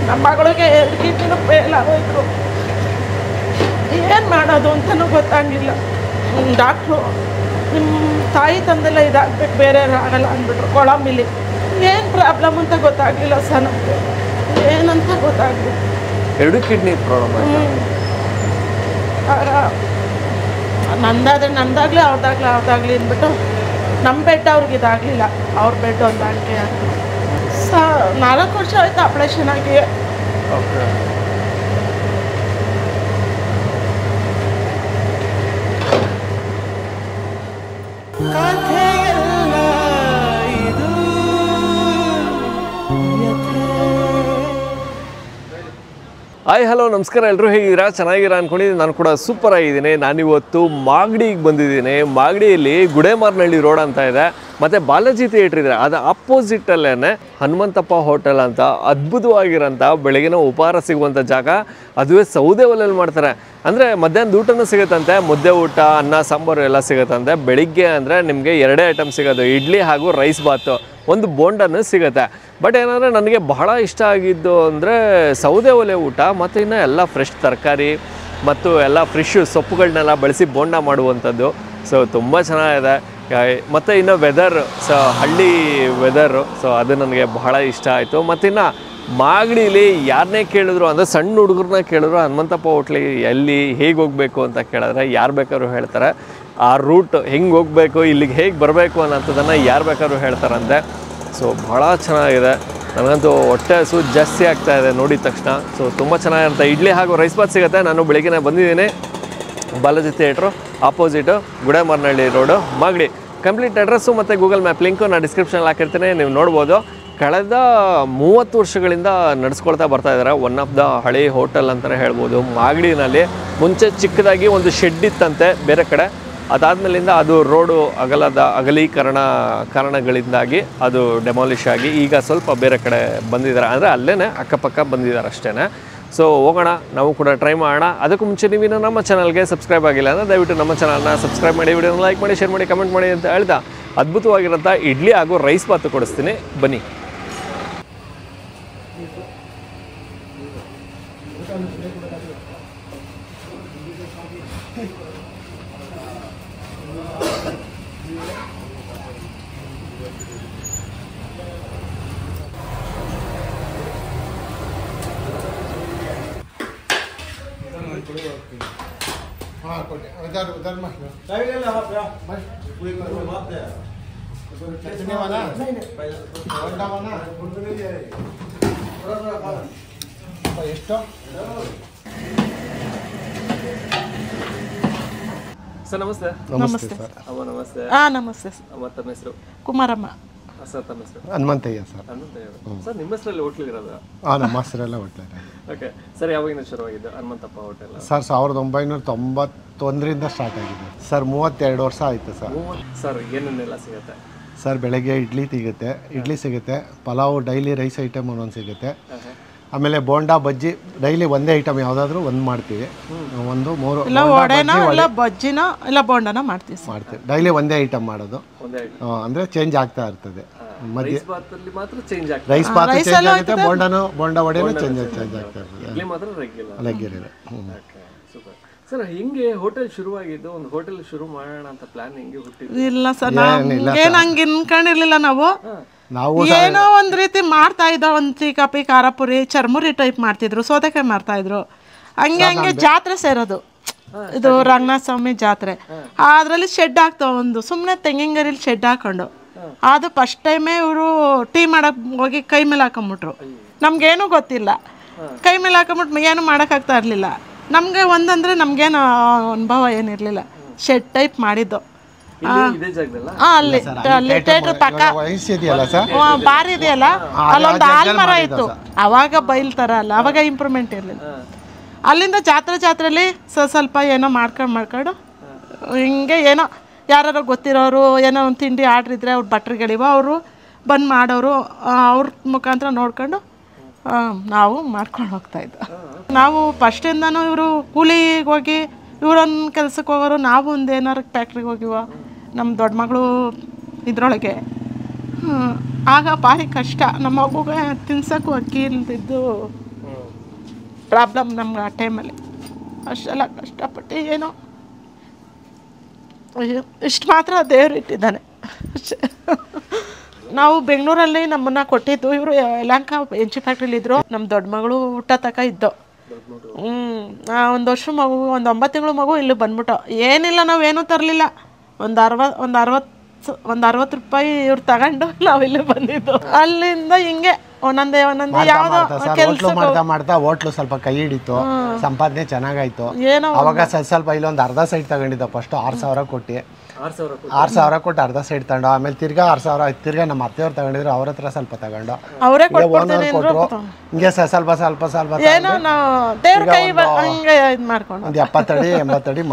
ನಮ್ಮ ಮಗಳಿಗೆ 2 ಕಿಡ್ನಿನೂ ಫೇಲ್ ಆಗೋಯ್ತು. ಏನು ಮಾಡೋದು ಅಂತಲೂ ಗೊತ್ತಾಗಿಲ್ಲ. ಡಾಕ್ಟ್ರು ನಿಮ್ಮ ತಾಯಿ ತಂದೆಲ್ಲ ಇದಾಗಬೇಕು, ಬೇರೆ ಆಗಲ್ಲ ಅಂದ್ಬಿಟ್ರು. ಕೊಳಂಬಿಲಿ ಏನು ಪ್ರಾಬ್ಲಮ್ ಅಂತ ಗೊತ್ತಾಗಲಿಲ್ಲ ಸರ್ ನಮಗೆ, ಏನಂತ ಗೊತ್ತಾಗಲಿಲ್ಲ. 2 ಕಿಡ್ನಿ ಪ್ರಾಬ್ಲಮ್ ಆಗ ನಂದಾಗಲಿ ಅವ್ರದ್ದಾಗಲಿ ಅಂದ್ಬಿಟ್ಟು ನಮ್ಮ ಬೆಡ್ ಅವ್ರಿಗೆ ಇದಾಗಲಿಲ್ಲ, ಅವ್ರ ಬೆಡ್ ಹೊಂದಾಣಿಕೆ ಆಗಿ 4 ವರ್ಷ ಆಯಿತು ಆಪ್ರೇಷನ್ ಆಗಿ. ಓಕೆ. ಹಾಯ್ ಹಲೋ ನಮಸ್ಕಾರ, ಎಲ್ಲರೂ ಹೇಗಿದ್ದೀರಾ? ಚೆನ್ನಾಗಿದ್ದೀರಾ ಅಂದ್ಕೊಂಡಿದ್ದೀನಿ. ನಾನು ಕೂಡ ಸೂಪರ್ ಆಗಿದ್ದೀನಿ. ನಾನಿವತ್ತು ಮಾಗಡಿಗೆ ಬಂದಿದ್ದೀನಿ. ಮಾಗಡಿಯಲ್ಲಿ ಗುಡೇಮಾರನಹಳ್ಳಿ ರೋಡ್ ಅಂತ ಇದೆ, ಮತ್ತು ಬಾಲಾಜಿ ಥಿಯೇಟ್ರ್ ಇದೆ. ಅದು ಆಪೋಸಿಟಲ್ಲೇ ಹನುಮಂತಪ್ಪ ಹೋಟೆಲ್ ಅಂತ ಅದ್ಭುತವಾಗಿರೋಂಥ ಬೆಳಗಿನ ಉಪಹಾರ ಸಿಗುವಂಥ ಜಾಗ. ಅದುವೇ ಸೌದೆ ಒಲೆಯಲ್ಲಿ ಮಾಡ್ತಾರೆ. ಅಂದರೆ ಮಧ್ಯಾಹ್ನದ ಊಟನೂ ಸಿಗುತ್ತಂತೆ, ಮುದ್ದೆ ಊಟ, ಅನ್ನ ಸಾಂಬಾರು ಎಲ್ಲ ಸಿಗುತ್ತಂತೆ. ಬೆಳಿಗ್ಗೆ ಅಂದರೆ ನಿಮಗೆ 2 ಐಟಮ್ ಸಿಗೋದು, ಇಡ್ಲಿ ಹಾಗೂ ರೈಸ್ ಬಾತು, ಒಂದು ಬೋಂಡನೂ ಸಿಗುತ್ತೆ. ಬಟ್ ಏನಂದರೆ ನನಗೆ ಬಹಳ ಇಷ್ಟ ಆಗಿದ್ದು ಅಂದರೆ ಸೌದೆ ಒಲೆ ಊಟ, ಮತ್ತು ಇನ್ನು ಎಲ್ಲ ಫ್ರೆಶ್ ತರಕಾರಿ ಮತ್ತು ಎಲ್ಲ ಫ್ರೆಶ್ ಸೊಪ್ಪುಗಳನ್ನೆಲ್ಲ ಬಳಸಿ ಬೋಂಡ ಮಾಡುವಂಥದ್ದು. ಸೊ ತುಂಬ ಚೆನ್ನಾಗಿದೆ. ಮತ್ತು ಇನ್ನು ವೆದರ್, ಹಳ್ಳಿ ವೆದರು, ಸೊ ಅದು ನನಗೆ ಬಹಳ ಇಷ್ಟ ಆಯಿತು. ಮತ್ತಿನ್ನು ಮಾಗಡಿಲಿ ಯಾರನ್ನೇ ಕೇಳಿದ್ರು, ಅಂದರೆ ಸಣ್ಣ ಹುಡುಗರನ್ನ ಕೇಳಿದ್ರು ಹನುಮಂತಪ್ಪ ಹೋಟ್ಲಿಗೆ ಎಲ್ಲಿ ಹೇಗೆ ಹೋಗಬೇಕು ಅಂತ ಕೇಳಿದ್ರೆ ಯಾರು ಬೇಕಾದ್ರೂ ಹೇಳ್ತಾರೆ. ಆ ರೂಟ್ ಹೆಂಗೆ ಹೋಗಬೇಕು, ಇಲ್ಲಿಗೆ ಹೇಗೆ ಬರಬೇಕು ಅನ್ನೋಂಥದ್ದನ್ನು ಯಾರು ಬೇಕಾದ್ರೂ ಹೇಳ್ತಾರಂತೆ. ಸೊ ಭಾಳ ಚೆನ್ನಾಗಿದೆ. ನನಗಂತೂ ಹೊಟ್ಟೆ ಹಸು ಜಾಸ್ತಿ ಆಗ್ತಾಯಿದೆ ನೋಡಿದ ತಕ್ಷಣ. ಸೊ ತುಂಬ ಚೆನ್ನಾಗಿರುತ್ತೆ. ಇಡ್ಲಿ ಹಾಗೂ ರೈಸ್ ಬಾತ್ ಸಿಗುತ್ತೆ. ನಾನು ಬೆಳಗ್ಗೆ ಬಂದಿದ್ದೀನಿ. Balaji theatre opposite, Gudemaranahalli road, Magadi. Complete address ಮತ್ತು ಗೂಗಲ್ ಮ್ಯಾಪ್ ಲಿಂಕು ನಾನು ಡಿಸ್ಕ್ರಿಪ್ಷನಲ್ಲಿ ಹಾಕಿರ್ತೀನಿ, ನೀವು ನೋಡ್ಬೋದು. ಕಳೆದ 30 ವರ್ಷಗಳಿಂದ ನಡೆಸ್ಕೊಳ್ತಾ ಬರ್ತಾಯಿದ್ದಾರೆ. ಒನ್ ಆಫ್ ದ ಹಳೆ ಹೋಟೆಲ್ ಅಂತಲೇ ಹೇಳ್ಬೋದು. ಮಾಗಡಿನಲ್ಲಿ ಮುಂಚೆ ಚಿಕ್ಕದಾಗಿ ಒಂದು ಶೆಡ್ ಇತ್ತಂತೆ ಬೇರೆ ಕಡೆ. ಅದಾದಮೇಲಿಂದ ಅದು ರೋಡು ಅಗಲೀಕರಣ ಕಾರಣಗಳಿಂದಾಗಿ ಅದು ಡೆಮಾಲಿಷ್ ಆಗಿ ಈಗ ಸ್ವಲ್ಪ ಬೇರೆ ಕಡೆ ಬಂದಿದ್ದಾರೆ. ಅಂದರೆ ಅಲ್ಲೇ ಅಕ್ಕಪಕ್ಕ ಬಂದಿದ್ದಾರೆ ಅಷ್ಟೇ. ಸೊ ಹೋಗೋಣ, ನಾವು ಕೂಡ ಟ್ರೈ ಮಾಡೋಣ. ಅದಕ್ಕೂ ಮುಂಚೆ ನೀವಿನ್ನು ನಮ್ಮ ಚಾನಲ್ಗೆ ಸಬ್ಸ್ಕ್ರೈಬ್ ಆಗಿಲ್ಲ ಅಂದರೆ ದಯವಿಟ್ಟು ನಮ್ಮ ಚಾನಲ್ನ ಸಬ್ಸ್ಕ್ರೈಬ್ ಮಾಡಿ, ವಿಡಿಯೋನ ಲೈಕ್ ಮಾಡಿ, ಶೇರ್ ಮಾಡಿ, ಕಮೆಂಟ್ ಮಾಡಿ ಅಂತ ಹೇಳ್ತಾ ಅದ್ಭುತವಾಗಿರೋಂಥ ಇಡ್ಲಿ ಹಾಗೂ ರೈಸ್ ಬಾತು ಕೊಡಿಸ್ತೀನಿ, ಬನ್ನಿ. ಸರ್ ನಮಸ್ತೆ. ನಮಸ್ತೆ ಅಮ್ಮ ನಮಸ್ತೆ. ನಮಸ್ತೆ ಅಮ್ಮ ತಮ್ಮ ಹೆಸರು? ಕುಮಾರಮ್ಮ. ಸರ್ ತಮ್ಮ ಹೆಸರು? ಹನುಮಂತಯ್ಯ ಸರ್. ಹನುಮಂತಯ್ಯ. ಸರ್ ನಿಮ್ಮ ಹೆಸರಲ್ಲಿ ಹೋಟ್ಲ್ ಇರೋದು? ನಮ್ಮ ಹೆಸರೆಲ್ಲ ಹೋಟ್ಲ್. ಓಕೆ ಸರ್, ಯಾವಾಗಿಂದ ಶುರುವಾಗಿದ್ದು ಹನುಮಂತಪ್ಪ ಹೋಟೆಲ್? ಸರ್ 1991ರಿಂದ ಸ್ಟಾರ್ಟ್ ಆಗಿದೆ ಸರ್. 32 ವರ್ಷ ಆಯಿತು ಸರ್. ಸರ್ ಏನೇನೆಲ್ಲ ಸಿಗುತ್ತೆ ಸರ್? ಬೆಳಗ್ಗೆ ಇಡ್ಲಿ ಸಿಗುತ್ತೆ, ಪಲಾವು ಡೈಲಿ ರೈಸ್ ಐಟಮ್ ಒಂದೊಂದು ಸಿಗುತ್ತೆ. ಆಮೇಲೆ ಬೋಂಡಾ ಬಜ್ಜಿ ಡೈಲಿ ಒಂದೇ ಐಟಮ್ ಯಾವುದಾದ್ರೂ ಒಂದು ಮಾಡ್ತೀವಿ. 3 ಬಜ್ಜಿನ ಇಲ್ಲ ಬೋಂಡನ ಮಾಡ್ತೀವಿ. ಡೈಲಿ ಒಂದೇ ಐಟಮ್ ಮಾಡೋದು, ಅಂದರೆ ಚೇಂಜ್ ಆಗ್ತಾ ಇರ್ತದೆ. ಮಧ್ಯೆ ರೈಸ್ ಬಾತ್ ಚೇಂಜ್ ಆಗುತ್ತೆ, ಬೋಂಡಾ ವಡೆನೂ ಚೇಂಜ್ ಆಗ್ತಾ ಇರ್ತದೆ. ರೆಗ್ಯುಲರ್. ಸರ್ ಹಿಂಗೆ ಹೋಟೆಲ್ ಶುರುವಾಗಿದ್ದು, ಒಂದು ಹೋಟೆಲ್ ಶುರು ಮಾಡೋಣ ಅಂತ ಪ್ಲಾನ್ ಹೆಂಗೆ ಹುಟ್ಟಿದ್ದು? ಇಲ್ಲ ಸರ್, ಹಂಗೆ ಅನ್ಕೊಂಡಿರ್ಲಿಲ್ಲ ನಾವು ಏನೋ ಒಂದ್ ರೀತಿ ಮಾಡ್ತಾ ಇದ್ದ. ಒಂದು ಚೀಕಾಪಿ, ಖಾರಪುರಿ, ಚರ್ಮುರಿ ಟೈಪ್ ಮಾಡ್ತಿದ್ರು, ಸೌತೆಕಾಯಿ ಮಾಡ್ತಾ ಇದ್ರು. ಹಂಗೆ ಜಾತ್ರೆ ಸೇರೋದು, ಇದು ರಂಗನಾಥ ಸ್ವಾಮಿ ಜಾತ್ರೆ. ಅದ್ರಲ್ಲಿ ಶೆಡ್ ಹಾಕ್ತಾವ, ಒಂದು ಸುಮ್ಮನೆ ತೆಂಗಿನಗರಿಲಿ ಶೆಡ್ ಹಾಕೊಂಡು. ಅದು ಫಸ್ಟ್ ಟೈಮೇ ಇವರು ಟೀ ಮಾಡಕ್ ಹೋಗಿ ಕೈ ಮೇಲೆ ಹಾಕೊಂಬಿಟ್ರು. ನಮ್ಗೇನು ಗೊತ್ತಿಲ್ಲ, ಕೈ ಮೇಲೆ ಹಾಕೊಂಬಿಟ್ಟು ಏನು ಮಾಡೋಕ್ಕಾಗ್ತಾ ಇರಲಿಲ್ಲ ನಮಗೆ. ಒಂದಂದ್ರೆ ನಮ್ಗೇನು ಅನುಭವ ಏನಿರಲಿಲ್ಲ. ಶೆಡ್ ಟೈಪ್ ಮಾಡಿದ್ದು ಅಲ್ಲಿ ಥಿಯೇಟರ್ ಪಕ್ಕ ಬಾರ್ ಇದೆಯಲ್ಲ, ಅಲ್ಲೊಂದು ಆಲ್ಮರ ಇತ್ತು. ಅವಾಗ ಬೈಲ್ತಾರ ಅಲ್ಲ, ಅವಾಗ ಇಂಪ್ರೂವ್ಮೆಂಟ್ ಇರಲಿಲ್ಲ. ಅಲ್ಲಿಂದ ಜಾತ್ರೆಲಿ ಸ್ವಲ್ಪ ಏನೋ ಮಾಡ್ಕೊಂಡು ಹಿಂಗೆ ಏನೋ ಯಾರು ಗೊತ್ತಿರೋರು ಏನೋ ಒಂದು ತಿಂಡಿ ಆರ್ಡ್ರ್ ಇದ್ದರೆ ಅವ್ರ ಭಟ್ರುಗಳಿವ ಅವರು ಬಂದು ಮಾಡೋರು, ಅವ್ರ ಮುಖಾಂತರ ನೋಡ್ಕೊಂಡು ನಾವು ಮಾಡ್ಕೊಂಡು ಹೋಗ್ತಾಯಿದ್ದು. ನಾವು ಫಸ್ಟಿಂದನೂ ಇವರು ಕೂಲಿಗೆ ಹೋಗಿ ಇವರೊಂದು ಕೆಲ್ಸಕ್ಕೆ ಹೋಗೋರು, ನಾವು ಒಂದು ಏನಾರು ಫ್ಯಾಕ್ಟ್ರಿಗೆ ಹೋಗಿವ. ನಮ್ಮ ದೊಡ್ಡ ಮಗಳು ಇದರೊಳಗೆ ಆಗ ಭಾರಿ ಕಷ್ಟ. ನಮ್ಮ ಮಗುಗೆ ತಿನ್ಸೋಕ್ಕೂ ಅಕ್ಕಿ ಇಲ್ದಿದ್ದು ಪ್ರಾಬ್ಲಮ್ ನಮ್ಗೆ ಆ ಟೈಮಲ್ಲಿ. ಅಷ್ಟೆಲ್ಲ ಕಷ್ಟಪಟ್ಟು ಏನೋ ಇಷ್ಟು ಮಾತ್ರ ದೇವ್ರು ಇಟ್ಟಿದ್ದಾನೆ ಅಷ್ಟೇ. ನಾವು ಬೆಂಗಳೂರಲ್ಲಿ ನಮ್ಮನ್ನು ಕೊಟ್ಟಿದ್ದು, ಇವರು ಯಲಹಂಕ ಹೆಂಚಿ ಫ್ಯಾಕ್ಟ್ರಿಲಿ ಇದ್ದರು. ನಮ್ಮ ದೊಡ್ಡ ಮಗಳು ಊಟ ತಕ ಇದ್ದು. ಒಂದು ವರ್ಷ ಮಗು, ಒಂದು 9 ತಿಂಗಳು ಮಗು ಇಲ್ಲಿ ಬಂದ್ಬಿಟ್ಟು ಏನಿಲ್ಲ, ನಾವೇನೂ ತರಲಿಲ್ಲ. ಒಂದು 60 ರೂಪಾಯಿ ಇವ್ರು ತಗೊಂಡು ನಾವು ಇಲ್ಲಿ ಬಂದಿದ್ದು. ಅಲ್ಲಿಂದ ಹಿಂಗೆ ಒಂದೊಂದೇ ಯಾವ್ದೋ ಹೋಟ್ಲು ಮಾಡ್ತಾ ಹೋಟ್ಲು ಸ್ವಲ್ಪ ಕೈ ಹಿಡಿತು, ಸಂಪಾದನೆ ಚೆನ್ನಾಗಾಯ್ತು. ಅವಾಗ ಸ್ವಲ್ಪ ಇಲ್ಲೊಂದು ಅರ್ಧ ಸೈಡ್ ತಗೊಂಡಿದ್ದ. ಫಸ್ಟ್ 6,000 ಕೊಟ್ಟು 6,000 ಕೊಟ್ಟು ಅರ್ಧ ಸೈಡ್ ತಗೊಂಡು, ಆಮೇಲೆ ತಿರ್ಗಾ 6,000 ತಿರ್ಗಾ ನಮ್ಮ ಅತ್ತೆಯವ್ರು ತಗೊಂಡಿದ್ರು, ಅವ್ರ ಹತ್ರ ಸ್ವಲ್ಪ ತಗೊಂಡು ಅವರೇ ಕೊಟ್ಟರು. ಹಿಂಗೆ ಸ್ವಲ್ಪ ಒಂದು 70 ಅಡಿ 80 ಅಡಿ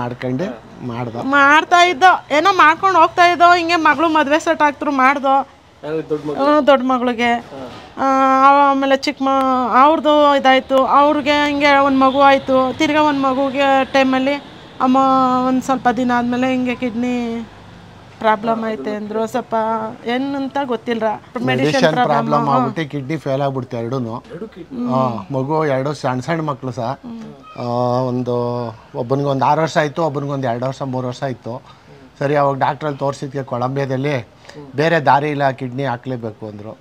ಮಾಡ್ಕೊಂಡು ಮಾಡ್ತಾ ಇದ್ದೋ. ಏನೋ ಮಾಡ್ಕೊಂಡು ಹೋಗ್ತಾ ಇದ್ದೋ. ಹಿಂಗೆ ಮಗಳು ಮದುವೆ ಸೆಟ್ ಆಗ್ತರು ಮಾಡ್ದೋ ದೊಡ್ಡ ಮಗಳಿಗೆ. ಆಮೇಲೆ ಅವ್ರದ್ದು ಇದಾಯಿತು. ಅವ್ರಿಗೆ ಹಿಂಗೆ ಒಂದು ಮಗು ಆಯಿತು. ತಿರ್ಗಾ ಒಂದು ಮಗುಗೆ ಟೈಮಲ್ಲಿ ಅಮ್ಮ ಒಂದು ಸ್ವಲ್ಪ ದಿನ ಆದಮೇಲೆ ಹಿಂಗೆ ಕಿಡ್ನಿ ಪ್ರಾಬ್ಲಮ್ ಐತೆ ಅಂದರು. ಸ್ವಲ್ಪ ಏನಂತ ಗೊತ್ತಿಲ್ಲ, ಮೆಡಿಸಿನ್ ಪ್ರಾಬ್ಲಮ್ ಆಗ್ಬಿಟ್ಟು ಕಿಡ್ನಿ ಫೇಲ್ ಆಗ್ಬಿಡ್ತು ಎರಡೂ. ಮಗು 2 ಸಣ್ಣ ಮಕ್ಕಳು ಸಹ. ಒಬ್ಬನಿಗೆ ಒಂದು 6 ವರ್ಷ ಆಯಿತು, ಒಬ್ಬನಿಗೆ ಒಂದು 2 ವರ್ಷ 3 ವರ್ಷ ಆಯಿತು. ಸರಿ, ಅವಾಗ ಡಾಕ್ಟ್ರಲ್ಲಿ ತೋರಿಸಿದ್ಕೆ ಕೊಳಂಬಿಯಾದಲ್ಲಿ ಬೇರೆ ದಾರಿ ಇಲ್ಲ, ಕಿಡ್ನಿ ಹಾಕ್ಲೇಬೇಕು ಅಂದರು.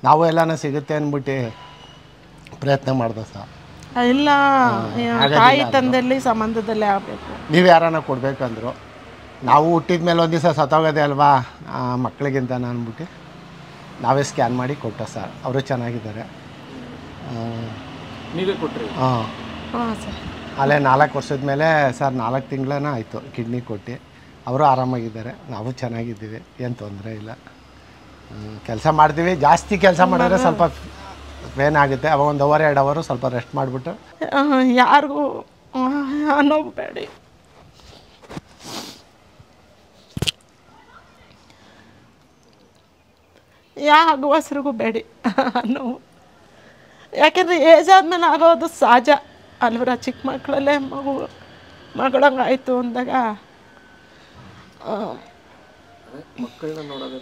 ನಾವು ಎಲ್ಲನೂ ಸಿಗುತ್ತೆ ಅಂದ್ಬಿಟ್ಟು ಪ್ರಯತ್ನ ಮಾಡ್ದೆ ಸಹ. ಇಲ್ಲ, ತಾಯಿ ತಂದೆಯಲ್ಲಿ ಸಂಬಂಧದಲ್ಲೇ ಆಗಬೇಕು. ನೀವು ಯಾರನ್ನ ಕೊಡಬೇಕಂದ್ರು. ನಾವು ಹುಟ್ಟಿದ ಮೇಲೆ ಒಂದು ದಿವಸ ಸತ್ತೋಗೋದೆ ಅಲ್ವಾ ಮಕ್ಕಳಿಗಿಂತ ಅಂದ್ಬಿಟ್ಟು ನಾವೇ ಸ್ಕ್ಯಾನ್ ಮಾಡಿ ಕೊಟ್ಟೋ ಸರ್. ಅವರು ಚೆನ್ನಾಗಿದ್ದಾರೆ. ಅಲ್ಲೇ 4 ವರ್ಷದ ಮೇಲೆ ಸರ್ 4 ತಿಂಗಳೇನೋ ಆಯಿತು ಕಿಡ್ನಿ ಕೊಟ್ಟು. ಅವರು ಆರಾಮಾಗಿದ್ದಾರೆ, ನಾವು ಚೆನ್ನಾಗಿದ್ದೀವಿ, ಏನು ತೊಂದರೆ ಇಲ್ಲ. ಕೆಲಸ ಮಾಡ್ತೀವಿ. ಜಾಸ್ತಿ ಕೆಲಸ ಮಾಡಿದ್ರೆ ಸ್ವಲ್ಪ ಪೇನ್ ಆಗುತ್ತೆ. ಅವಾಗ 1 ಅವರ್ 2 ಅವರು ಸ್ವಲ್ಪ ರೆಸ್ಟ್ ಮಾಡಿಬಿಟ್ಟು ಯಾರಿಗೂ ಅನ್ನೋಬೇಡಿ. ಯಾವ ಹೆಸರಿಗೂ ಬೇಡಿ ನೋವು. ಯಾಕೆಂದರೆ ಏಜ್ ಆದಮೇಲೆ ಆಗೋದು ಸಹಜ ಅಲ್ವರ. ಚಿಕ್ಕ ಮಕ್ಕಳಲ್ಲೇ ಮಗಳಂಗೆ ಆಯಿತು ಅಂದಾಗ ಮಕ್ಕಳನ್ನ ನೋಡೋದೇ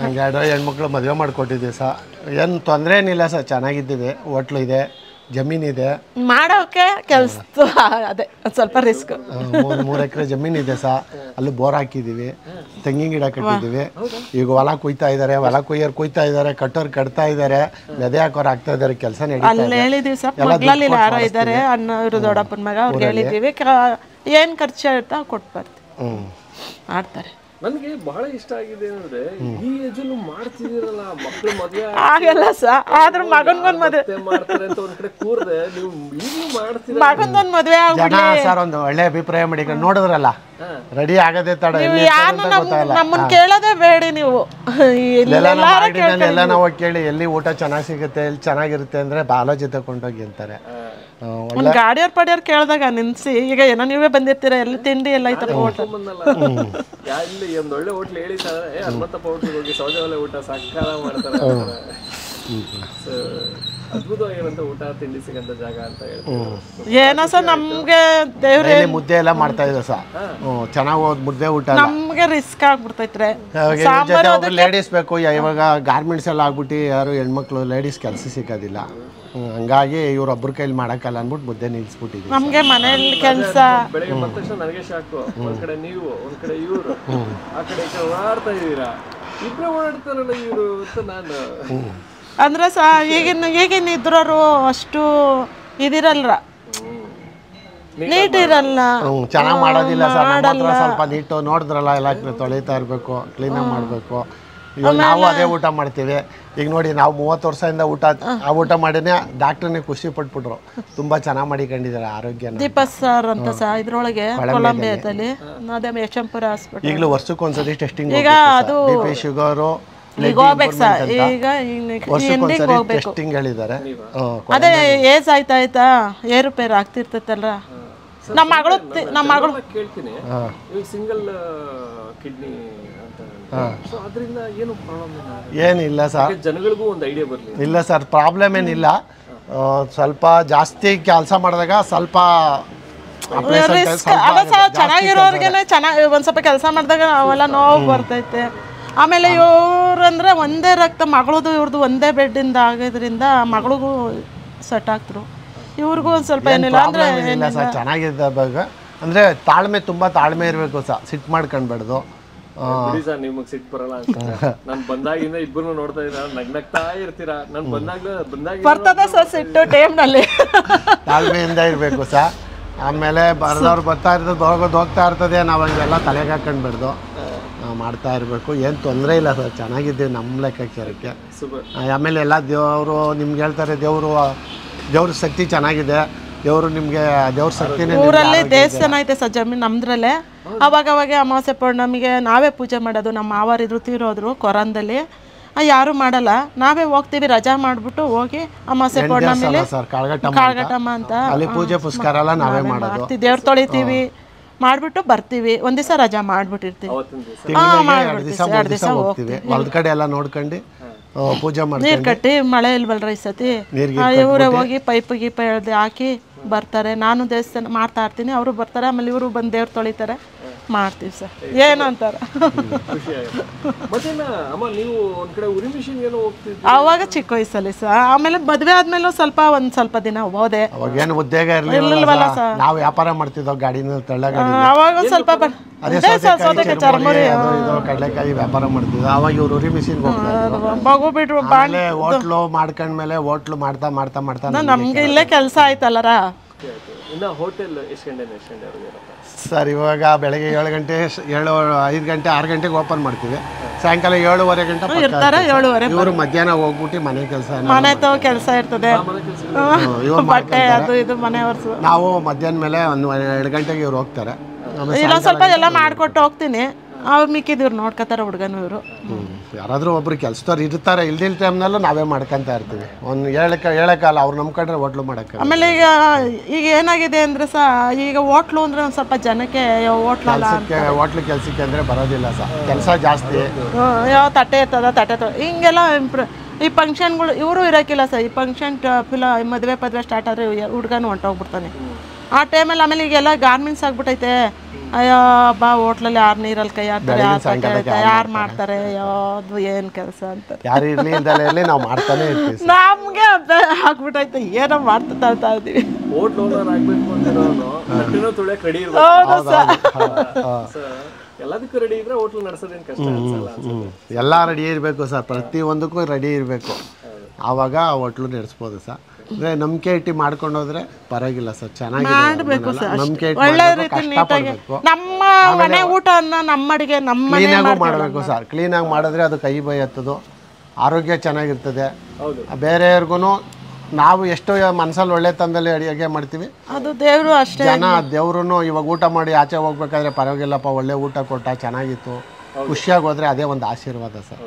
ಹಂಗೆ 2 ಹೆಣ್ಮಕ್ಳು ಮದುವೆ ಮಾಡಿಕೊಟ್ಟಿದ್ದೀವಿ ಸರ್. ಏನು ತೊಂದರೆ ಏನಿಲ್ಲ ಸರ್, ಚೆನ್ನಾಗಿದ್ದೀವಿ. ಹೋಟ್ಲು ಇದೆ, ಜಮೀನಿದೆ, ಮಾಡೋಕೆ ಕೆಲಸ ಅದೇ ಸ್ವಲ್ಪ ರಿಸ್ಕ್. 3 ಎಕರೆ ಜಮೀನಿದೆ ಸರ್. ಅಲ್ಲಿ ಬೋರ್ ಹಾಕಿದ್ದೀವಿ, ತೆಂಗಿನ ಗಿಡ ಕಟ್ಟಿದ್ದೀವಿ. ಈಗ ಹೊಲ ಕುಯ್ತಾ ಇದ್ದಾರೆ, ಹೊಲ ಕುಯ್ತಾ ಇದ್ದಾರೆ, ಕಟ್ಟೋರು ಕಟ್ತಾ ಇದ್ದಾರೆ, ಮೆದೆ ಹಾಕೋರು ಆಗ್ತಾ ಇದ್ದಾರೆ. ಕೆಲಸ ಅಲ್ಲಿ ಹೇಳಿದ್ದೀವಿ ಸರ್. ಮಗ್ಳಲ್ಲಿ ಯಾರೋ ಇದ್ದಾರೆ ಅಣ್ಣವ್ರು, ದೊಡ್ಡಪ್ಪನ ಮಗ, ಅವ್ರಿಗೆ ಹೇಳಿದ್ದೀವಿ ಏನು ಖರ್ಚು ಇರ್ತಾ ಕೊಟ್ಟು ಬರ್ತೀವಿ, ಮಾಡ್ತಾರೆ. ನನಗೆ ಬಹಳ ಇಷ್ಟ ಆಗಿದೆ ಏನಂದ್ರೆ ಈ ಏಜಲ್ಲೂ ಮಾಡ್ತಿದ್ದೀರಲ್ಲ ಮಕ್ಕಳು ಮದುವೆ ಆಗಲ್ಲ ಸರ್. ಆದ್ರೆ ಮಗನ್ಗೊಂದು ಮದುವೆ ಮಾಡ್ತಾರೆ ಅಂತ ಒಂದ್ ಕಡೆ ಕೂರ್ದೆ ನೀವು ಈಗಲೂ ಮಾಡ್ತೀರ. ಮಗನ್ಗೊಂದು ಮದುವೆ ಜನ ಸರ್ ಒಂದು ಒಳ್ಳೆ ಅಭಿಪ್ರಾಯ ಮಾಡಿ ನೋಡಿದ್ರಲ್ಲ, ರೆಡಿ ಆಗದೆ ತಡ. ನಮ್ಮನ್ನ ಕೇಳೋದೇ ಬೇಡಿ ನೀವು. ಎಲ್ಲ ನಾವು ಕೇಳಿ ಎಲ್ಲಿ ಊಟ ಚೆನ್ನಾಗಿ ಸಿಗುತ್ತೆ, ಎಲ್ಲಿ ಚೆನ್ನಾಗಿರುತ್ತೆ ಅಂದ್ರೆ ಬಾಲಾಜಿ ತಗೊಂಡೋಗಿ ಅಂತಾರೆ. ಒಂದು ಗಾಡಿಯವ್ರ ಪಡಿಯವ್ರು ಕೇಳಿದಾಗ ನಿನ್ಸಿ, ಈಗ ಏನೋ ನೀವೇ ಬಂದಿರ್ತೀರ, ಎಲ್ಲಿ ತಿಂಡಿ ಎಲ್ಲ ಐತರ ಹೋಟೆಲ್ ಇಲ್ಲಿ ಒಂದು ಒಳ್ಳೆ ಹೋಟ್ಲ್ ಹೇಳಿದ್ದಾರೆ, ಹನುಮಂತಪ್ಪ ಹೋಟ್ಲಿಗೆ ಹೋಗಿ ಸೌದೆ ಒಲೆ ಊಟ ಸಕ್ಕಲ ಮಾಡ್ತಾರೆ. ಅದ್ಭುತವಾಗಿರಂತ ಊಟ ತಿಂಡಿ ಸಿಗಂತ ಜಾಗ ಅಂತ ಹೇಳ್ತಾರೆ. ಏನೋ ಸರ್ ನಮ್ಗೆ ದೇವ್ರೆ ಮುದ್ದೆ ಎಲ್ಲ ಮಾಡ್ತಾ ಇದ್ದ ಸರ್. ಚೆನ್ನಾಗಿ ಮುದ್ದೆ ಊಟ ನಮ್ಗೆ ರಿಸ್ಕ್ ಆಗ್ಬಿಡ್ತೈತ್ರೆ. ಲೇಡೀಸ್ ಬೇಕು. ಇವಾಗ ಗಾರ್ಮೆಂಟ್ಸ್ ಎಲ್ಲ ಆಗ್ಬಿಟ್ಟು ಯಾರು ಹೆಣ್ಮಕ್ಳು ಲೇಡೀಸ್ ಕೆಲಸ ಸಿಗೋದಿಲ್ಲ. ಹಂಗಾಗಿ ಇವ್ರೊಬ್ಬರ ಕೈಲಿ ಮಾಡಕ್ಕಲ್ಲ ಅಂದ್ಬಿಟ್ಟು ಮುದ್ದೆ ನಿಲ್ಸ್ಬಿಟ್ಟಿದ್ವಿ. ನಮ್ಗೆ ಮನೆಯಲ್ಲಿ ಕೆಲಸ ಬೆಳಗ್ಗೆ ಬಂದ ತಕ್ಷಣ ನನಗೆ ಶಾಕು. ಒಂದ್ ಕಡೆ ನೀವು, ಒಂದ್ ಕಡೆ ಇವರು, ಆ ಕಡೆ ಈ ಕಡೆ ಓಡಾಡ್ತಾ ಇದ್ದೀರಾ. ಇಬ್ಬರೇ ಓಡಾಡ್ತಾರಲ್ಲ ಇವರು ಅಂತ ನಾನು ಅಂದ್ರೆ ಈಗಿನ ಇದ್ರೋರು ಅಷ್ಟು ಇದಿರಲ್ರ, ನೀಟ್ ಇರಲ್ಲ, ಚೆನ್ನಾಗಿ ಮಾಡೋದಿಲ್ಲ ಸರ್. ಸ್ವಲ್ಪ ನೀಟು ನೋಡಿದ್ರಲ್ಲ, ಎಲ್ಲ ತೊಳಿತಾ ಇರಬೇಕು, ಕ್ಲೀನಾಗಿ ಮಾಡಬೇಕು. ಇವಾಗ ನಾವು ಅದೇ ಊಟ ಮಾಡ್ತೀವಿ. ಈಗ ನೋಡಿ, ನಾವು 30 ವರ್ಷದಿಂದ ಊಟ ಮಾಡಿನೇ ಡಾಕ್ಟರ್ನೇ ಖುಷಿ ಪಟ್ಬಿಟ್ರು. ತುಂಬಾ ಚೆನ್ನಾಗಿ ಮಾಡಿಕೊಂಡಿದ್ದಾರೆ ಆರೋಗ್ಯ. ದೀಪಕ್ ಸರ್ ಅಂತ ಸರ್ ಇದ್ರೊಳಗೆ ಕೊಲಂಬಿಯಾದಲ್ಲಿ, ಅದೇ ಯಶವಂತಪುರ ಹಾಸ್ಪಿಟಲ್. ಈಗಲೂ ವರ್ಷಕ್ಕೊಂದ್ಸತಿ ಟೆಸ್ಟಿಂಗ್, ಈಗ ಅದು BP, ಶುಗರು ಈಗ ಹೋಗ್ಬೇಕು ಸರ್. ಈಗ ಟೆಸ್ಟಿಂಗ್ ಹೇಳಿದ್ದಾರೆ. ಅದೇ ಏಜ್ ಆಯ್ತಾ ಏರುಪೇರು ಆಗ್ತಿರ್ತೈತಲ್ರ. ನಮ್ಮ ಮಗಳು ಕೇಳ್ತೀನಿ, ಸಿಂಗಲ್ ಕಿಡ್ನಿ ಏನಿಲ್ಲ ಸರ್, ಜನಗಳಿಗೂ ಒಂದು ಐಡಿಯಾ ಬರಲಿ. ಇಲ್ಲ ಸರ್, ಪ್ರಾಬ್ಲಮ್ ಏನಿಲ್ಲ. ಸ್ವಲ್ಪ ಜಾಸ್ತಿ ಕೆಲಸ ಮಾಡಿದಾಗ ಸ್ವಲ್ಪ ಚೆನ್ನಾಗಿರೋರ್ಗೆನೆ ಚೆನ್ನಾಗಿ ಒಂದ್ ಸ್ವಲ್ಪ ಕೆಲಸ ಮಾಡಿದಾಗ ಅವೆಲ್ಲ ನೋವು ಬರ್ತೈತೆ. ಆಮೇಲೆ ಇವ್ರಂದ್ರೆ ಒಂದೇ ರಕ್ತ ಮಗಳದು ಇವ್ರದ್ದು ಒಂದೇ ಬೆಡ್ಡಿಂದ ಆಗೋದ್ರಿಂದ ಮಗಳಿಗೂ ಸೆಟ್ ಆಗ್ತರು, ಇವ್ರಿಗೂ ಒಂದು ಸ್ವಲ್ಪ ಏನಿಲ್ಲ ಅಂದರೆ ಇಲ್ಲ ಸರ್ ಚೆನ್ನಾಗಿದ್ದಾಗ ಅಂದರೆ ತಾಳ್ಮೆ ತುಂಬ ತಾಳ್ಮೆ ಇರಬೇಕು ಸರ್, ಸಿಟ್ಟು ಮಾಡ್ಕೊಂಡ್ಬಾರ್ದು. ಸರ್ ನಿಮಗೆ ಸಿಟ್ಟು ಬರಲ್ಲ ಅಂತ ನಾನು ಬಂದಾಗಿಂದ ಇಬ್ಬರು ನೋಡ್ತಾ ಇದ್ದೀರಾ, ನಗ್ನಗ್ತಾ ಇರ್ತೀರಾ. ನಾನು ಬಂದಾಗ ಬರ್ತದೆ ಸರ್ ಸಿಟ್ಟು ಟೈಮ್ನಲ್ಲಿ. ತಾಳ್ಮೆಯಿಂದ ಇರಬೇಕು ಸರ್. ಆಮೇಲೆ ಬರೆದವ್ರು ಬರ್ತಾ ಇರ್ತದೆ, ಹೋಗ್ತಾ ಇರ್ತದೆ, ನಾವು ಹಂಗೆಲ್ಲ ತಲೆಗೆ ಹಾಕೊಂಡ್ಬಿಡ್ದು ಮಾಡ್ತಾ ಇರಬೇಕು. ಏನು ತೊಂದರೆ ಇಲ್ಲ ಸರ್, ಚೆನ್ನಾಗಿದ್ದೀವಿ ನಮ್ಮ ಲೆಕ್ಕಾಚಾರಕ್ಕೆ. ಆಮೇಲೆ ಎಲ್ಲ ದೇವರು ನಿಮ್ಗೆ ಹೇಳ್ತಾರೆ, ದೇವ್ರ ಶಕ್ತಿ ಚೆನ್ನಾಗಿದೆ, ದೇವರು ನಿಮಗೆ ದೇವ್ರ ಶಕ್ತಿನೇ. ಊರಲ್ಲಿ ದೇವಸ್ಥಾನ ಐತೆ ಸರ್ ಜಮೀನು ನಮ್ದ್ರಲ್ಲೇ, ಅವಾಗ ಅಮಾವಾಸ್ಯೆ ಪೌರ್ಣಮಿಗೆ ನಾವೇ ಪೂಜೆ ಮಾಡೋದು. ನಮ್ಮ ಮಾವರಿದ್ರು ತೀರೋದ್ರು ಕೊರೋನಾದಲ್ಲಿ, ಯಾರು ಮಾಡಲ್ಲ, ನಾವೇ ಹೋಗ್ತೀವಿ ರಜಾ ಮಾಡ್ಬಿಟ್ಟು ಹೋಗಿ ಅಮಾವಾಸ್ಯೆ ಪೌರ್ಣಮಿಲಿ ಕಾಳಘಟ್ಟಮ್ಮ ಅಂತ ಅಲ್ಲಿ ಪೂಜೆ ಪುಸ್ಕಾರ ಎಲ್ಲ ನಾವೇ ಮಾಡೋದು. ದೇವ್ರ ತೊಳಿತೀವಿ, ಮಾಡ್ಬಿಟ್ಟು ಬರ್ತೀವಿ, ಒಂದ್ ದಿವಸ ರಜಾ ಮಾಡ್ಬಿಟ್ಟಿರ್ತೀವಿ, 2 ದಿವಸ ಹೋಗ್ತೀವಿ. ಹೊಲದ ಕಡೆ ಎಲ್ಲ ನೋಡ್ಕೊಂಡು ಪೂಜೆ ಮಾಡಿ ನೀರ್ ಕಟ್ಟಿ, ಮಳೆ ಇಲ್ವಲ್ರ ಈ ಸತಿ, ಇವರೇ ಹೋಗಿ ಪೈಪ್ ಗೀಪ ಎಳ್ದು ಹಾಕಿ ಬರ್ತಾರೆ. ನಾನು ದೇವಸ್ಥಾನ ಮಾಡ್ತಾ ಇರ್ತೀನಿ, ಅವರು ಬರ್ತಾರೆ, ಆಮೇಲೆ ಇವರು ಬಂದು ದೇವ್ರು ತೊಳಿತಾರೆ, ಮಾಡ್ತೀವಿ ಸರ್. ಏನು ಅಂತಾರ ಅವಾಗ ಚಿಕ್ಕ ವಯಸ್ಸಲ್ಲಿ ಸರ್. ಆಮೇಲೆ ಮದ್ವೆ ಆದ್ಮೇಲೆ ಒಂದ್ ಸ್ವಲ್ಪ ದಿನ ಹೋದೆ. ಅವಾಗೇನು ಉದ್ಯೋಗ ಇರಲಿಲ್ಲ ಸರ್, ನಾವು ವ್ಯಾಪಾರ ಮಾಡ್ತಿದ್ದೋ ಗಾಡಿನ ತಳ್ಳಗಾಡಿ. ಅವಾಗ ಒಂದ್ ಸ್ವಲ್ಪ ಕಡಲೆಕಾಯಿ ವ್ಯಾಪಾರ ಮಾಡ್ತಿದ್ವಿ. ಅವಾಗ ಇವ್ರು ಉರಿ ಮಿಷಿನ್ ಮಗು ಬಿಟ್ರು ಹೋಟ್ಲು ಮಾಡ್ಕೊಂಡ್ಮೇಲೆ ಹೋಟ್ಲು ಮಾಡ್ತಾ ಮಾಡ್ತಾ ಮಾಡ್ತಾ ನಮ್ಗೆ ಇಲ್ಲೇ ಕೆಲಸ ಆಯ್ತಲ್ಲರ. ಸರ್ ಇವಾಗ ಬೆಳಗ್ಗೆ 7 ಗಂಟೆ 5 ಗಂಟೆ 6 ಗಂಟೆಗೆ ಓಪನ್ ಮಾಡ್ತೀವಿ, ಸಾಯಂಕಾಲ 7:30 ಗಂಟೆ ಇರ್ತಾರೆ. 7:30 ಇವರು ಮಧ್ಯಾಹ್ನ ಹೋಗ್ಬಿಟ್ಟು ಮನೆ ಕೆಲಸ ಇರ್ತದೆ, ಬಟ್ಟೆ ಅದು ಇದು ಮನೆ ಒರೆಸು. ನಾವು ಮಧ್ಯಾಹ್ನ ಮೇಲೆ 2 ಗಂಟೆಗೆ ಇವ್ರು ಹೋಗ್ತಾರೆ. ಇಲ್ಲ ಸ್ವಲ್ಪ ಎಲ್ಲ ಮಾಡ್ಕೊಟ್ಟು ಹೋಗ್ತೀನಿ, ಅವ್ರು ಮಿಕ್ಕಿದವ್ರು ನೋಡ್ಕೊತಾರೆ ಹುಡುಗನು. ಇವರು ಯಾರಾದ್ರೂ ಒಬ್ರು ಕೆಲಸದವ್ರು ಇರ್ತಾರೆ, ಇಲ್ದಿಲ್ಲ ಟೈಮ್ನಲ್ಲೂ ನಾವೇ ಮಾಡ್ಕೊಂತ ಇರ್ತೀವಿ. ಒಂದು ಹೇಳಕ್ಕಲ್ಲ, ಅವ್ರು ನಂಬ್ಕೊಂಡ್ರೆ ಹೋಟ್ಲು ಮಾಡಕ್ಕೆ. ಆಮೇಲೆ ಈಗ ಏನಾಗಿದೆ ಅಂದ್ರೆ ಈಗ ಹೋಟ್ಲು ಅಂದ್ರೆ ಒಂದು ಸ್ವಲ್ಪ ಜನಕ್ಕೆ ಹೋಟ್ಲು ಕೆಲಸಕ್ಕೆ ಅಂದ್ರೆ ಬರೋದಿಲ್ಲ ಸರ್, ಕೆಲಸ ಜಾಸ್ತಿ. ಯಾವ ತಟ್ಟೆ ಇರ್ತದ ಹಿಂಗೆಲ್ಲ ಈ ಫಂಕ್ಷನ್ಗಳು ಇವರು ಇರೋಕ್ಕಿಲ್ಲ ಸರ್. ಈ ಫಂಕ್ಷನ್ ಮದುವೆ ಸ್ಟಾರ್ಟ್ ಆದರೆ ಹುಡುಗನು ಹೊಂಟೋಗ್ಬಿಡ್ತಾನೆ ಆ ಟೈಮಲ್ಲಿ. ಆಮೇಲೆ ಈಗೆಲ್ಲ ಗಾರ್ಮೆಂಟ್ಸ್ ಆಗ್ಬಿಟ್ಟೈತೆ. ಅಯ್ಯೋ ಬಾ ಹೋಟ್ಲಲ್ಲಿ ಯಾರು ನೀರಲ್ಲಿ ಕೈ ಹಾಕ್ತಾರೆ, ಯಾರು ಮಾಡ್ತಾರೆ, ಯಾವ್ದು ಏನು ಕೆಲಸ ಅಂತ ನಾವು ಮಾಡ್ತಾನೆ ಇರ್ತೀವಿ. ನಮ್ಗೆ ಆಗ್ಬಿಟ್ಟೈತೆ, ಏನೋ ಮಾಡ್ತಾ ಇದ್ದೀವಿ. ಎಲ್ಲ ರೆಡಿ ಇರಬೇಕು ಸರ್, ಪ್ರತಿಯೊಂದಕ್ಕೂ ರೆಡಿ ಇರಬೇಕು, ಆವಾಗ ಹೋಟ್ಲು ನಡೆಸ್ಬೋದು ಸರ್. ಅಂದರೆ ನಂಬಿಕೆ ಇಟ್ಟು ಮಾಡ್ಕೊಂಡು ಹೋದ್ರೆ ಪರವಾಗಿಲ್ಲ ಸರ್, ಮಾಡಬೇಕು ಸರ್. ಒಳ್ಳೆ ರೀತಿ ನೀಟಾಗಿ ನಮ್ಮ ಮನೆ ಊಟನ ನಮ್ಮ ಅಡಿಗೆ ನಮ್ಮ ಕ್ಲೀನಾಗೂ ಮಾಡಬೇಕು ಸರ್. ಕ್ಲೀನಾಗಿ ಮಾಡಿದ್ರೆ ಅದು ಕೈ ಬೈ ಹತ್ತದು, ಆರೋಗ್ಯ ಚೆನ್ನಾಗಿರ್ತದೆ. ಬೇರೆಯವ್ರಿಗೂ ನಾವು ಎಷ್ಟೋ ಮನಸ್ಸಲ್ಲಿ ಒಳ್ಳೆ ತಂದಲ್ಲಿ ಅಡಿಗೆ ಮಾಡ್ತೀವಿ, ಅದು ದೇವರು ಅಷ್ಟೇ. ದೇವ್ರು ಇವಾಗ ಊಟ ಮಾಡಿ ಆಚೆ ಹೋಗ್ಬೇಕಾದ್ರೆ ಪರವಾಗಿಲ್ಲಪ್ಪ ಒಳ್ಳೆ ಊಟ ಕೊಟ್ಟ, ಚೆನ್ನಾಗಿತ್ತು, ಖುಷಿಯಾಗಿ ಹೋದ್ರೆ ಅದೇ ಒಂದು ಆಶೀರ್ವಾದ ಸರ್.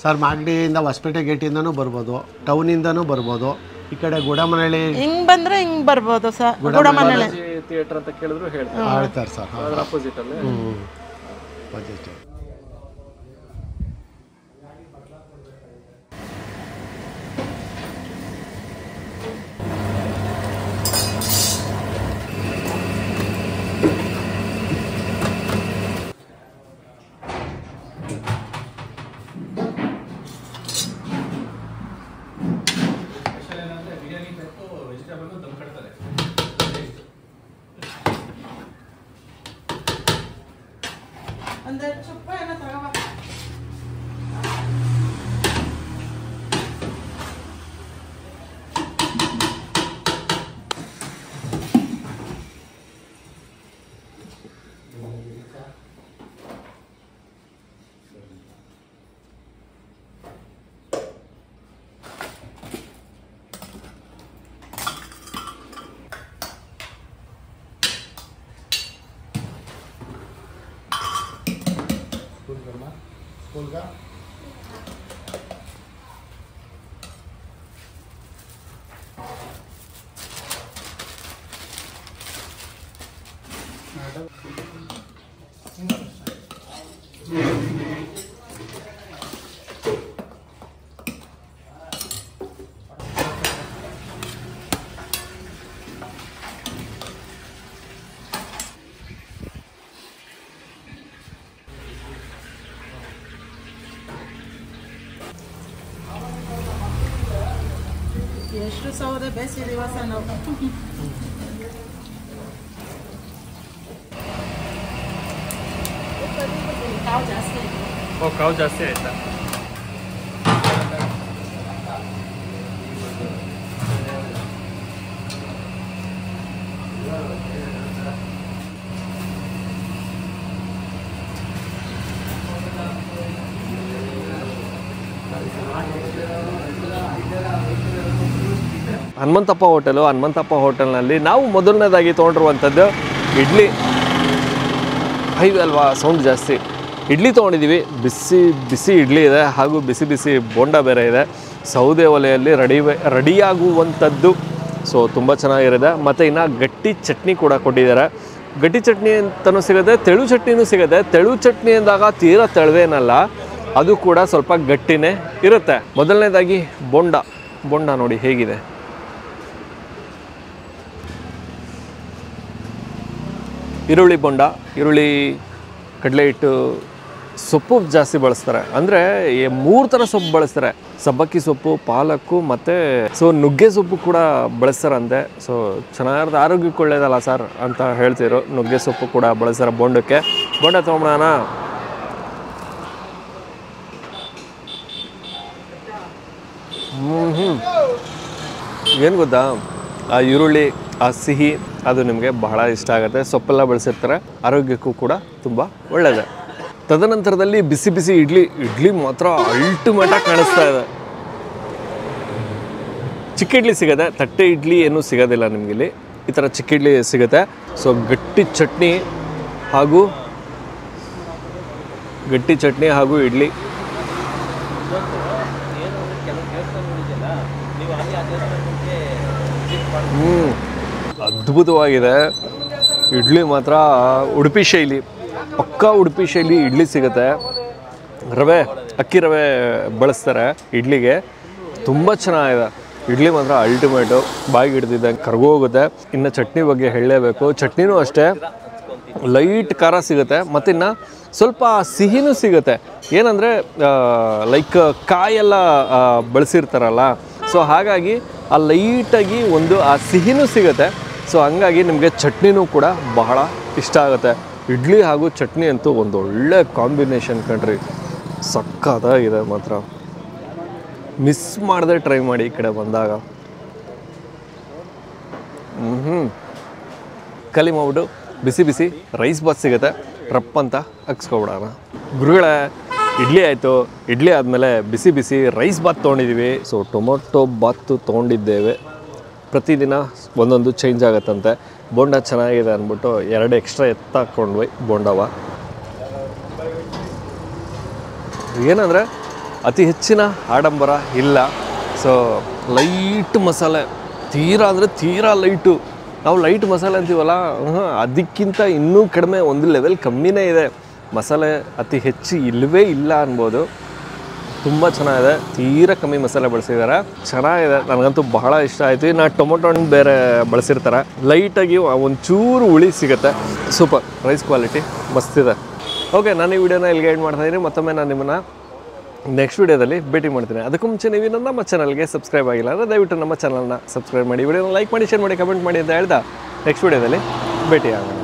ಸರ್ ಮಾಗಡಿಯಿಂದ ಹೊಸಪೇಟೆ ಗೇಟಿಂದನೂ ಬರ್ಬೋದು, ಟೌನಿಂದನೂ ಬರ್ಬೋದು, ಈ ಕಡೆ ಗುಡಮನಹಳ್ಳಿ ಹಿಂಗ್ ಬಂದ್ರೆ ಹಿಂಗ್ ಬರ್ಬೋದು ಸರ್. ಗುಡಮನಹಳ್ಳಿ ಥಿಯೇಟರ್ ಅಂತ ಕೇಳಿದ್ರು ಹೇಳ್ತಾರೆ ಸರ್. ಅಪೋಸಿಟ್ ಅಲ್ಲಿ ಸ್ಕೂಲ್ಗೆ ಎಷ್ಟು ಸೌದೆ ಬೇಯಿಸಿದೀವ ಸಹ ನಾವು. ಕಾವು ಜಾಸ್ತಿ ಆಯ್ತು. ಕಾವು ಜಾಸ್ತಿ ಆಯ್ತಾ? ಹನುಮಂತಪ್ಪ ಹೋಟೆಲ್ನಲ್ಲಿ ನಾವು ಮೊದಲನೇದಾಗಿ ತೊಗೊಂಡಿರುವಂಥದ್ದು ಇಡ್ಲಿ. ಹೈವೆ ಅಲ್ವಾ, ಸೌಂಡ್ ಜಾಸ್ತಿ. ಇಡ್ಲಿ ತೊಗೊಂಡಿದ್ದೀವಿ, ಬಿಸಿ ಇಡ್ಲಿ ಇದೆ, ಹಾಗೂ ಬಿಸಿ ಬೋಂಡ ಬೇರೆ ಇದೆ. ಸೌದೆ ಒಲೆಯಲ್ಲಿ ರೆಡಿಯಾಗುವಂಥದ್ದು. ಸೊ ತುಂಬ ಚೆನ್ನಾಗಿರುತ್ತೆ. ಮತ್ತು ಇನ್ನು ಗಟ್ಟಿ ಚಟ್ನಿ ಕೂಡ ಕೊಟ್ಟಿದ್ದಾರೆ. ಗಟ್ಟಿ ಚಟ್ನಿ ಅಂತಲೂ ಸಿಗುತ್ತೆ, ತೆಳು ಚಟ್ನಿನೂ ಸಿಗುತ್ತೆ. ತೆಳು ಚಟ್ನಿ ಅಂದಾಗ ತೀರಾ ತೆಳುವೇನಲ್ಲ, ಅದು ಕೂಡ ಸ್ವಲ್ಪ ಗಟ್ಟಿನೇ ಇರುತ್ತೆ. ಮೊದಲನೇದಾಗಿ ಬೋಂಡ ನೋಡಿ ಹೇಗಿದೆ. ಈರುಳ್ಳಿ ಬೋಂಡ, ಈರುಳ್ಳಿ, ಕಡಲೆ ಹಿಟ್ಟು, ಸೊಪ್ಪು ಜಾಸ್ತಿ ಬಳಸ್ತಾರೆ. ಅಂದರೆ 3 ಥರ ಸೊಪ್ಪು ಬಳಸ್ತಾರೆ. ಸಬ್ಬಕ್ಕಿ ಸೊಪ್ಪು, ಪಾಲಕ್ಕು ಮತ್ತು ನುಗ್ಗೆ ಸೊಪ್ಪು ಕೂಡ ಬಳಸ್ತಾರಂತೆ. ಸೊ ಚೆನ್ನಾಗಿರುತ್ತೆ, ಆರೋಗ್ಯಕ್ಕೆ ಒಳ್ಳೇದಲ್ಲ ಸರ್ ಅಂತ ಹೇಳ್ತಿದ್ರು. ನುಗ್ಗೆ ಸೊಪ್ಪು ಕೂಡ ಬಳಸ್ತಾರೆ ಬೋಂಡಕ್ಕೆ. ಬೋಂಡ ತೊಗೊಂಬೋಣ. ಏನು ಗೊತ್ತಾ, ಆ ಈರುಳ್ಳಿ, ಆ ಸಿಹಿ ಅದು ನಿಮಗೆ ಬಹಳ ಇಷ್ಟ ಆಗುತ್ತೆ. ಸೊಪ್ಪೆಲ್ಲ ಬಳಸಿರ್ತಾರೆ, ಆರೋಗ್ಯಕ್ಕೂ ಕೂಡ ತುಂಬ ಒಳ್ಳೆಯದು. ತದನಂತರದಲ್ಲಿ ಬಿಸಿ ಇಡ್ಲಿ ಮಾತ್ರ ಅಲ್ಟಿಮೇಟಾಗಿ ಕಾಣಿಸ್ತಾ ಇದೆ. ಚಿಕ್ಕ ಇಡ್ಲಿ ಸಿಗುತ್ತೆ, ತಟ್ಟೆ ಇಡ್ಲಿ ಏನೂ ಸಿಗೋದಿಲ್ಲ ನಿಮಗಿಲ್ಲಿ. ಈ ಥರ ಚಿಕ್ಕ ಇಡ್ಲಿ ಸಿಗುತ್ತೆ. ಸೊ ಗಟ್ಟಿ ಚಟ್ನಿ ಹಾಗೂ ಇಡ್ಲಿ. ಅದ್ಭುತವಾಗಿದೆ. ಇಡ್ಲಿ ಮಾತ್ರ ಉಡುಪಿ ಶೈಲಿ, ಪಕ್ಕಾ ಉಡುಪಿ ಶೈಲಿ ಇಡ್ಲಿ ಸಿಗುತ್ತೆ. ಅಕ್ಕಿ ರವೆ ಬಳಸ್ತಾರೆ ಇಡ್ಲಿಗೆ. ತುಂಬ ಚೆನ್ನಾಗಿದೆ ಇಡ್ಲಿ ಮಾತ್ರ, ಅಲ್ಟಿಮೇಟು. ಬಾಯಿಗೆ ಹಿಡ್ದಿದ್ದಂಗೆ ಕರ್ಗೋಗುತ್ತೆ. ಇನ್ನು ಚಟ್ನಿ ಬಗ್ಗೆ ಹೇಳಲೇಬೇಕು. ಚಟ್ನಿನೂ ಅಷ್ಟೇ ಲೈಟ್ ಖಾರ ಸಿಗುತ್ತೆ, ಮತ್ತು ಇನ್ನು ಸ್ವಲ್ಪ ಸಿಹಿನೂ ಸಿಗುತ್ತೆ. ಏನಂದರೆ ಲೈಕ್ ಕಾಯೆಲ್ಲ ಬಳಸಿರ್ತಾರಲ್ಲ, ಸೊ ಹಾಗಾಗಿ ಆ ಲೈಟಾಗಿ ಆ ಸಿಹಿನೂ ಸಿಗುತ್ತೆ. ಸೊ ಹಂಗಾಗಿ ನಿಮಗೆ ಚಟ್ನಿನೂ ಕೂಡ ಬಹಳ ಇಷ್ಟ ಆಗುತ್ತೆ. ಇಡ್ಲಿ ಹಾಗೂ ಚಟ್ನಿ ಅಂತೂ ಒಂದು ಒಳ್ಳೆ ಕಾಂಬಿನೇಷನ್ ಕಣ್ರಿ, ಸಕ್ಕತ್ತಾಗಿದೆ ಮಾತ್ರ. ಮಿಸ್ ಮಾಡದೆ ಟ್ರೈ ಮಾಡಿ ಈ ಕಡೆ ಬಂದಾಗ. ಖಾಲಿ ಮಾಡ್ಬಿಟ್ಟು ಬಿಸಿ ರೈಸ್ ಬಾತ್ ಸಿಗುತ್ತೆ, ರಪ್ ಅಂತ ಹಾಕ್ಸ್ಕೊಬಿಡೋಣ. ಗುರುಗಳೇ, ಇಡ್ಲಿ ಆಯಿತು. ಇಡ್ಲಿ ಆದಮೇಲೆ ಬಿಸಿ ರೈಸ್ ಬಾತ್ ತೊಗೊಂಡಿದ್ದೀವಿ. ಸೊ ಟೊಮೊಟೊ ಬಾತು ತೊಗೊಂಡಿದ್ದೇವೆ. ಪ್ರತಿದಿನ ಒಂದೊಂದು ಚೇಂಜ್ ಆಗುತ್ತಂತೆ. ಬೋಂಡ ಚೆನ್ನಾಗಿದೆ ಅಂದ್ಬಿಟ್ಟು 2 ಎಕ್ಸ್ಟ್ರಾ ಎತ್ತಾಕೊಂಡ್ವಿ ಬೋಂಡವ. ಏನಂದರೆ ಅತಿ ಹೆಚ್ಚಿನ ಆಡಂಬರ ಇಲ್ಲ. ಸೊ ಲೈಟ್ ಮಸಾಲೆ, ತೀರಾ ಲೈಟು. ನಾವು ಲೈಟ್ ಮಸಾಲೆ ಅಂತೀವಲ್ಲ, ಅದಕ್ಕಿಂತ ಇನ್ನೂ ಕಡಿಮೆ, ಒಂದು ಲೆವೆಲ್ ಕಮ್ಮಿನೇ ಇದೆ ಮಸಾಲೆ. ಅತಿ ಹೆಚ್ಚು ಇಲ್ಲವೇ ಇಲ್ಲ ಅನ್ಬೋದು. ತುಂಬ ಚೆನ್ನಾಗಿದೆ, ತೀರಾ ಕಮ್ಮಿ ಮಸಾಲೆ ಬಳಸಿದ್ದಾರೆ. ಚೆನ್ನಾಗಿದೆ, ನನಗಂತೂ ಬಹಳ ಇಷ್ಟ ಆಯಿತು. ಇನ್ನು ಟೊಮೊಟೊ ಹಣ್ಣು ಬೇರೆ ಬಳಸಿರ್ತಾರೆ, ಲೈಟಾಗಿ ಒಂಚೂರು ಹುಳಿ ಸಿಗುತ್ತೆ. ಸೂಪರ್, ರೈಸ್ ಕ್ವಾಲಿಟಿ ಮಸ್ತಿದೆ. ಓಕೆ, ನಾನು ಈ ವಿಡಿಯೋನ ಇಲ್ಲಿಗೆ ಎಂಡ್ ಮಾಡ್ತಾಯಿದ್ದೀನಿ. ಮತ್ತೊಮ್ಮೆ ನಾನು ನಿಮ್ಮನ್ನು ನೆಕ್ಸ್ಟ್ ವಿಡಿಯೋದಲ್ಲಿ ಭೇಟಿ ಮಾಡ್ತೀನಿ. ಅದಕ್ಕೂ ಮುಂಚೆ ನೀವು ನಮ್ಮ ಚಾನಲ್ಗೆ ಸಬ್ಸ್ಕ್ರೈಬ್ ಆಗಿಲ್ಲ ಅಂದರೆ ದಯವಿಟ್ಟು ನಮ್ಮ ಚಾನಲ್ನ ಸಬ್ಸ್ಕ್ರೈಬ್ ಮಾಡಿ, ವಿಡಿಯೋನ ಲೈಕ್ ಮಾಡಿ, ಶೇರ್ ಮಾಡಿ, ಕಮೆಂಟ್ ಮಾಡಿ ಅಂತ ಹೇಳ್ತಾ ನೆಕ್ಸ್ಟ್ ವಿಡಿಯೋದಲ್ಲಿ ಭೇಟಿ ಆಗೋಣ.